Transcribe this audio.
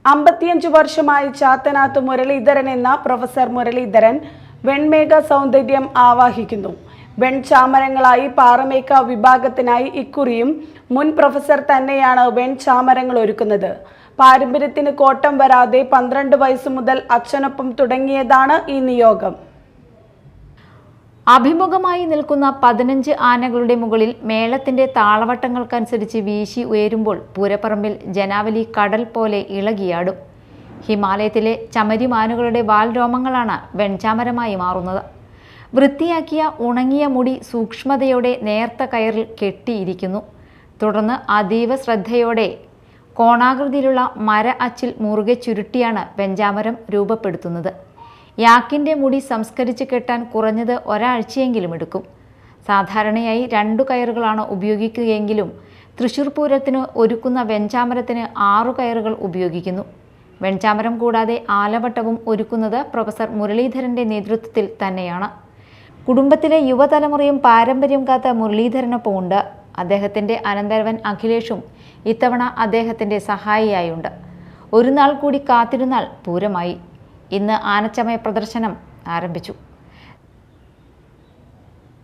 55 വർഷമായി ചാത്തനാത്ത് മുരളീധരൻ എന്ന പ്രൊഫസർ മുരളീധരൻ വെൺമേഘ സൗന്ദര്യം ആവാഹിക്കുന്നു. വെൺചാമരങ്ങളായി പാറമേക്ക വിഭാഗത്തിനായി ഇക്കുറിയും മുൻ പ്രൊഫസർ തന്നെയാണ് വെൺചാമരങ്ങൾ ഒരുക്കുന്നത്. പാരമ്പര്യത്തിന് കോട്ടം വരാതെ 12 വയസ്സ് മുതൽ അച്ഛനൊപ്പം തുടങ്ങിയതാണ് ഈ നിയോഗം. അഭിമുഖമായി നിൽക്കുന്ന 15 ആനകളുടെ മുകളിൽ മേളത്തിന്റെ താളവട്ടങ്ങൾക്കനുസരിച്ച് വീശി ഉയരുമ്പോൾ പൂരപ്പറമ്പിൽ ജനാവലി കടൽ പോലെ ഇളകിയാടും. ഹിമാലയത്തിലെ ചമരിമാനുകളുടെ വാൽ രോമങ്ങളാണ് വെൺചാമരമായി മാറുന്നത്. വൃത്തിയാക്കിയ ഉണങ്ങിയ മുടി സൂക്ഷ്മതയോടെ നേർത്ത കയറിൽ കെട്ടിയിരിക്കുന്നു. തുടർന്ന് അതീവ ശ്രദ്ധയോടെ കോണാകൃതിയിലുള്ള മര അച്ചിൽ മുറുകെ ചുരുട്ടിയാണ് വെഞ്ചാമരം രൂപപ്പെടുത്തുന്നത്. യാക്കിൻ്റെ മുടി സംസ്കരിച്ച് കെട്ടാൻ കുറഞ്ഞത് ഒരാഴ്ചയെങ്കിലും എടുക്കും. സാധാരണയായി 2 കയറുകളാണ് ഉപയോഗിക്കുകയെങ്കിലും തൃശ്ശൂർ പൂരത്തിന് ഒരുക്കുന്ന വെഞ്ചാമരത്തിന് 6 കയറുകൾ ഉപയോഗിക്കുന്നു. വെൺചാമരം കൂടാതെ ആലവട്ടവും ഒരുക്കുന്നത് പ്രൊഫസർ മുരളീധരൻ്റെ നേതൃത്വത്തിൽ തന്നെയാണ്. കുടുംബത്തിലെ യുവതലമുറയും പാരമ്പര്യം കാത്ത മുരളീധരനൊപ്പമുണ്ട്. അദ്ദേഹത്തിൻ്റെ അനന്തരവൻ അഖിലേഷും ഇത്തവണ അദ്ദേഹത്തിൻ്റെ സഹായിയായുണ്ട്. ഒരു നാൾ കൂടി കാത്തിരുന്നാൽ പൂരമായി. ഇന്ന് ആനച്ചമയ പ്രദർശനം ആരംഭിച്ചു.